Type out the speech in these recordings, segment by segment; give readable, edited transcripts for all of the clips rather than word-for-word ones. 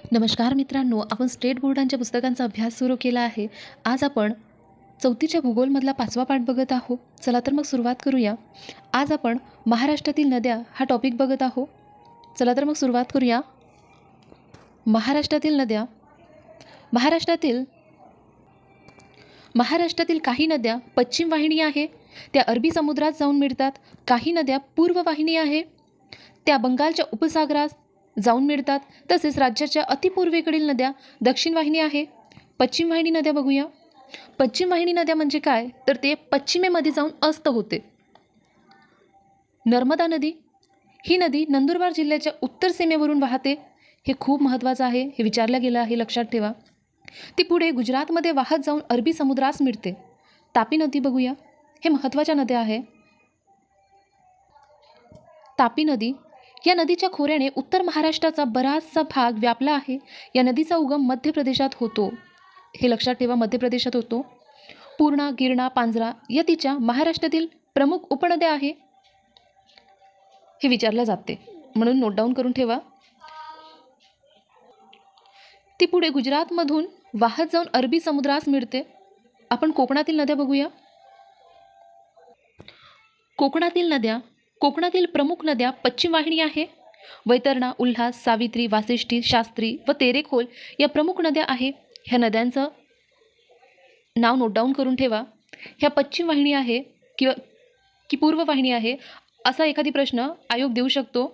नमस्कार मित्रांनो, आपण स्टेट बोर्डांच्या पुस्तकांचा अभ्यास सुरू केला आहे. आज आपण चौथीच्या भूगोलमधला 5वा पाठ बघत आहोत. चला तर मग सुरुवात करूया. आज आपण महाराष्ट्रातील नद्या हा टॉपिक बघत आहोत. चला तर मग सुरुवात करूया. महाराष्ट्रातील नद्या. महाराष्ट्रातील काही नद्या पश्चिम वाहिनी आहे, त्या अरबी समुद्रात जाऊन मिळतात. काही नद्या पूर्व वाहिनी आहे, त्या बंगालच्या उपसागरात जाऊन मिळतात. तसेच राज्याच्या अतिपूर्वेकडील नद्या दक्षिण वाहिनी आहे. पश्चिम वाहिनी नद्या बघूया. पश्चिम वाहिनी नद्या म्हणजे काय, तर ते पश्चिमेमध्ये जाऊन अस्त होते. नर्मदा नदी, ही नदी नंदुरबार जिल्ह्याच्या उत्तर सीमेवरून वाहते. हे खूप महत्त्वाचं आहे, हे विचारलं गेलं आहे, लक्षात ठेवा. ती पुढे गुजरातमध्ये वाहत जाऊन अरबी समुद्रास मिळते. तापी नदी बघूया. हे महत्त्वाच्या नद्या आहे. तापी नदी, या नदीच्या खोऱ्याने उत्तर महाराष्ट्राचा बराचसा भाग व्यापला आहे. या नदीचा उगम मध्य प्रदेशात होतो. हे लक्षात ठेवा, मध्य प्रदेशात होतो. पूर्णा, गिरणा, पांझरा या तिच्या महाराष्ट्रातील प्रमुख उपनद्या आहे, हे विचारले जाते, म्हणून नोट डाऊन करून ठेवा. ती पुढे गुजरातमधून वाहत जाऊन अरबी समुद्रास मिळते. आपण कोकणातील नद्या बघूया. कोकणातील प्रमुख नद्या पश्चिम वाहिनी आहे. वैतरणा, उल्हास, सावित्री, वासिष्ठी, शास्त्री व तेरेखोल या प्रमुख नद्या आहे. ह्या नद्यांचं नाव नोट डाऊन करून ठेवा. ह्या पश्चिम वाहिनी आहे की पूर्व वाहिनी आहे, असा एखादी प्रश्न आयोग देऊ शकतो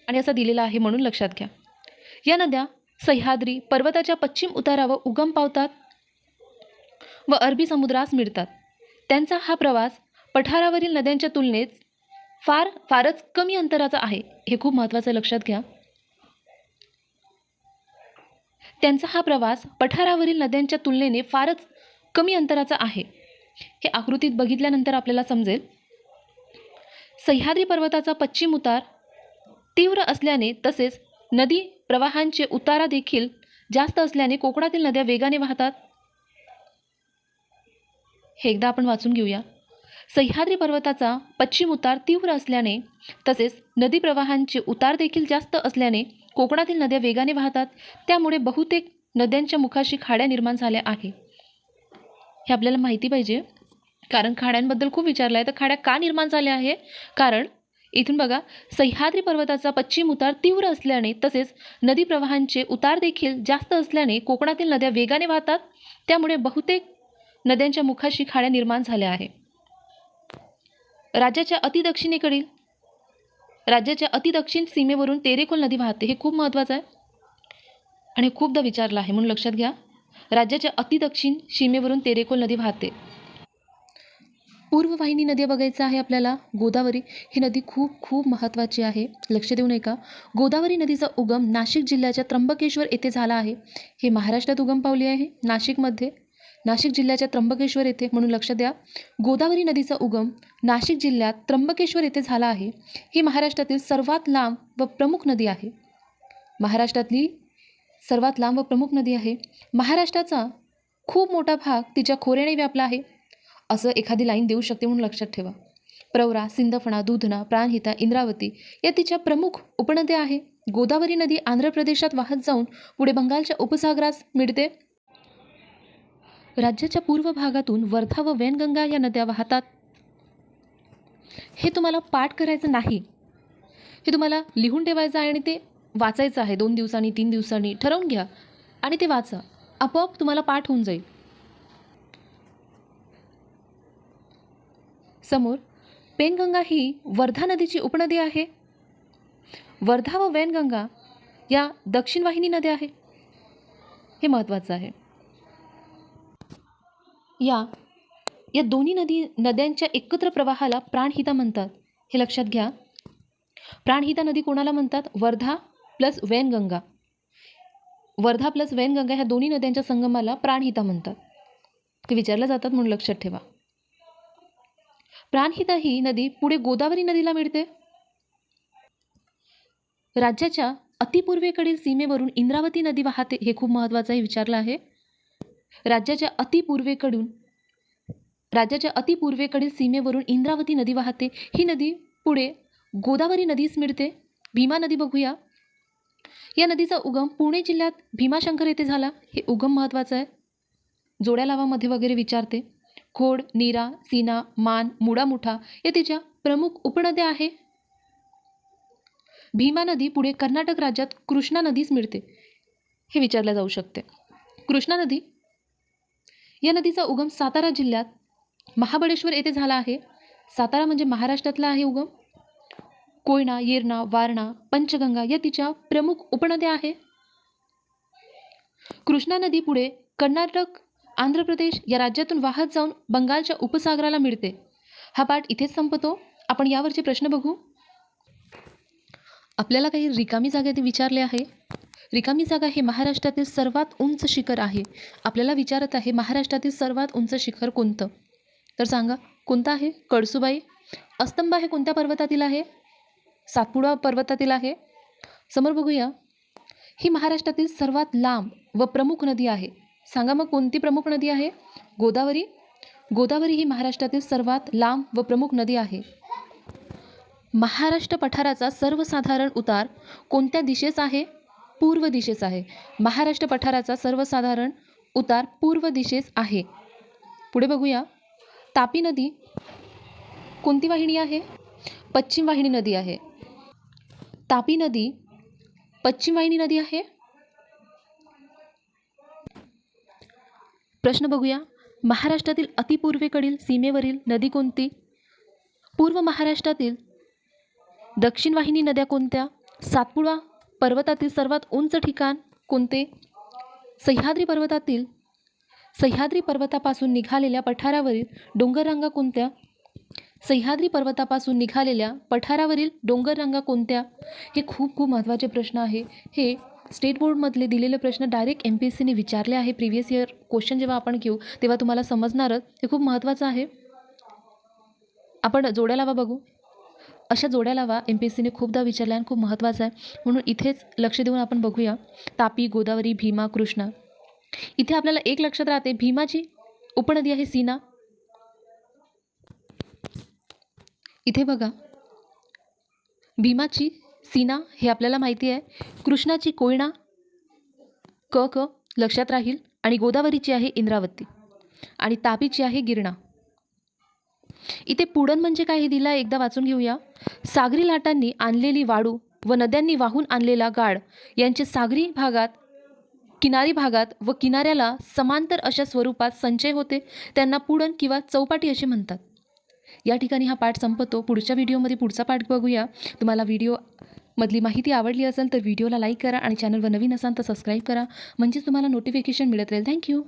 आणि असा दिलेला आहे, म्हणून लक्षात घ्या. या नद्या सह्याद्री पर्वताच्या पश्चिम उतारावर उगम पावतात व अरबी समुद्रास मिळतात. त्यांचा हा प्रवास पठारावरील नद्यांच्या तुलनेत फारच कमी अंतराचा आहे. हे खूप महत्त्वाचं, लक्षात घ्या. त्यांचा हा प्रवास पठारावरील नद्यांच्या तुलनेने फारच कमी अंतराचा आहे. हे आकृतीत बघितल्यानंतर आपल्याला समजेल. सह्याद्री पर्वताचा पश्चिम उतार तीव्र असल्याने तसेच नदी प्रवाहांचे उतारा देखील जास्त असल्याने कोकणातील नद्या वेगाने वाहतात. हे एकदा आपण वाचून घेऊया. सह्याद्री पर्वताचा पश्चिम उतार तीव्र असल्याने तसेच नदी प्रवाहांचे उतार देखील जास्त असल्याने कोकणातील नद्या वेगाने वाहतात. त्यामुळे बहुतेक नद्यांच्या मुखाशी खाड्या निर्माण झाल्या आहे. हे आपल्याला माहिती पाहिजे, कारण खाड्यांबद्दल खूप विचारलं आहे. तर खाड्या का निर्माण झाल्या आहे, कारण इथून बघा, सह्याद्री पर्वताचा पश्चिम उतार तीव्र असल्याने तसेच नदी प्रवाहांचे उतार देखील जास्त असल्याने कोकणातील नद्या वेगाने वाहतात. त्यामुळे बहुतेक नद्यांच्या मुखाशी खाड्या निर्माण झाल्या आहे. राज्याच्या अतिदक्षिण सीमेवरून तेरेखोल नदी वाहते. हे खूप महत्त्वाचं आहे आणि खूपदा विचारलं आहे, म्हणून लक्षात घ्या. राज्याच्या अतिदक्षिण सीमेवरून तेरेखोल नदी वाहते. पूर्व वाहिनी नद्या बघायचं आहे आपल्याला. गोदावरी ही नदी खूप महत्त्वाची आहे, लक्ष देऊ नये का. गोदावरी नदीचा उगम नाशिक जिल्ह्याच्या त्र्यंबकेश्वर येथे झाला आहे. हे महाराष्ट्रात उगम पावली आहे, नाशिक जिल्ह्याच्या त्र्यंबकेश्वर येथे, म्हणून लक्षात द्या. गोदावरी नदीचा उगम नाशिक जिल्ह्यात त्र्यंबकेश्वर येथे झाला आहे. ही महाराष्ट्रातील सर्वात लांब व प्रमुख नदी आहे. महाराष्ट्राचा खूप मोठा भाग तिच्या खोऱ्याने व्यापला आहे, असं एखादी लाईन देऊ शकते, म्हणून लक्षात ठेवा. प्रवरा, सिंदफणा, दूधना, प्राणहिता, इंद्रावती या तिच्या प्रमुख उपनद्या आहे. गोदावरी नदी आंध्र प्रदेशात वाहत जाऊन पुढे बंगालच्या उपसागरास मिळते. राज्याच्या पूर्व भागातून वर्धा व वैनगंगा या नद्या वाहतात. हे तुम्हाला पाठ करायचं नाही, हे तुम्हाला लिहून ठेवायचं आहे आणि ते वाचायचं आहे. 2 दिवसांनी 3 दिवसांनी ठरवून घ्या आणि ते वाचा, आपोआप तुम्हाला पाठ होऊन जाईल. समोर पेनगंगा ही वर्धा नदीची उपनदी आहे. वर्धा व वैनगंगा या दक्षिण वाहिनी नद्या आहे. हे महत्त्वाचं आहे. या दोन्ही नद्यांच्या एकत्र प्रवाहाला प्राणहिता म्हणतात. हे लक्षात घ्या. प्राणहिता नदी कोणाला म्हणतात? वर्धा प्लस वैनगंगा ह्या दोन्ही नद्यांच्या संगमाला प्राणहिता म्हणतात. ते विचारल्या जातात, म्हणून लक्षात ठेवा. प्राणहिता ही नदी पुढे गोदावरी नदीला मिळते. राज्याच्या अतिपूर्वेकडील सीमेवरून इंद्रावती नदी वाहते. हे खूप महत्त्वाचं आहे, विचारलं आहे. राज्याच्या अतिपूर्वेकडील सीमेवरून इंद्रावती नदी वाहते. ही नदी पुढे गोदावरी नदीस मिळते. भीमा नदी बघूया. या नदीचा उगम पुणे जिल्ह्यात भीमाशंकर येथे झाला. हे उगम महत्त्वाचं आहे. जोड्या लावामध्ये वगैरे विचारते. खोड, नीरा, सीना, मान, मुडामुठा या तिच्या प्रमुख उपनद्या आहे. भीमा नदी पुढे कर्नाटक राज्यात कृष्णा नदीस मिळते, हे विचारले जाऊ शकते. कृष्णा नदी या नदीचा उगम सातारा जिल्ह्यात महाबळेश्वर येथे झाला आहे. सातारा म्हणजे महाराष्ट्रातला आहे उगम. कोयना, येरणा, वारणा, पंचगंगा या तिच्या प्रमुख उपनद्या आहे. कृष्णा नदी पुढे कर्नाटक, आंध्र प्रदेश या राज्यातून वाहत जाऊन बंगालच्या उपसागराला मिळते. हा पाठ इथेच संपतो. आपण यावरचे प्रश्न बघू. आपल्याला काही रिकामी जागा ते विचारले आहे. रिकामी जागा हे महाराष्ट्रातील सर्वात उंच शिखर आहे. आपल्याला विचारत आहे महाराष्ट्रातील सर्वात उंच शिखर कोणतं, तर सांगा कोणतं आहे. कळसुबाई. अस्तंबा हे कोणत्या पर्वतातील आहे. सातपुडा पर्वतातील आहे. समोर बघूया. ही महाराष्ट्रातील सर्वात लांब व प्रमुख नदी आहे. सांगा मग कोणती प्रमुख नदी आहे. गोदावरी. गोदावरी ही महाराष्ट्रातील सर्वात लांब व प्रमुख नदी आहे. महाराष्ट्र पठाराचा सर्वसाधारण उतार कोणत्या दिशेस आहे. पूर्व दिशेस आहे. महाराष्ट्र पठाराचा सर्वसाधारण उतार पूर्व दिशेस आहे. पुढे बघूया. तापी नदी कोणती वाहिनी आहे. पश्चिम वाहिनी नदी आहे. तापी नदी पश्चिम वाहिनी नदी आहे. प्रश्न बघूया. महाराष्ट्रातील अतिपूर्वेकडील सीमेवरील नदी कोणती. पूर्व महाराष्ट्रातील दक्षिण वाहिनी नद्या कोणत्या. सातपुडा पर्वतातील सर्वात उंच ठिकाण कोणते. सह्याद्री पर्वतापासून निघालेल्या पठारावरील डोंगररांगा कोणत्या. सह्याद्री पर्वतापासून निघालेल्या पठारावरील डोंगररांगा कोणत्या. हे खूप खूप महत्त्वाचे प्रश्न आहे. हे स्टेट बोर्डमधले दिलेले प्रश्न डायरेक्ट MPSCने विचारले आहे. प्रिव्हियस इयर क्वेश्चन जेव्हा आपण घेऊ तेव्हा तुम्हाला समजणारच. हे खूप महत्त्वाचं आहे. आपण जोड्या लावा बघू. अशा जोड्या लावा MPSCने खूपदा विचारल्या आणि खूप महत्त्वाचं आहे, म्हणून इथेच लक्ष देऊन आपण बघूया. तापी, गोदावरी, भीमा, कृष्णा. इथे आपल्याला एक लक्षात राहते, भीमाची उपनदी आहे सीना. इथे बघा, भीमाची सीना हे आपल्याला माहिती आहे. कृष्णाची कोयना क लक्षात राहील. आणि गोदावरीची आहे इंद्रावती. आणि तापीची आहे गिरणा. इथे पुढण म्हणजे काय हे दिलं आहे, एकदा वाचून घेऊया. सागरी लाटांनी आणलेली वाळू व नद्यांनी वाहून आणलेला गाळ यांचे किनारी भागात व किनाऱ्याला समांतर अशा स्वरूपात संचय होते. त्यांना पुढण किंवा चौपाटी असे म्हणतात. या ठिकाणी हा पाठ संपतो. पुढच्या व्हिडिओमध्ये पुढचा पाठ बघूया. तुम्हाला व्हिडिओमधली माहिती आवडली असेल तर व्हिडिओला लाईक करा आणि चॅनलवर नवीन असाल तर सबस्क्राईब करा, म्हणजेच तुम्हाला नोटिफिकेशन मिळत राहील. थँक्यू.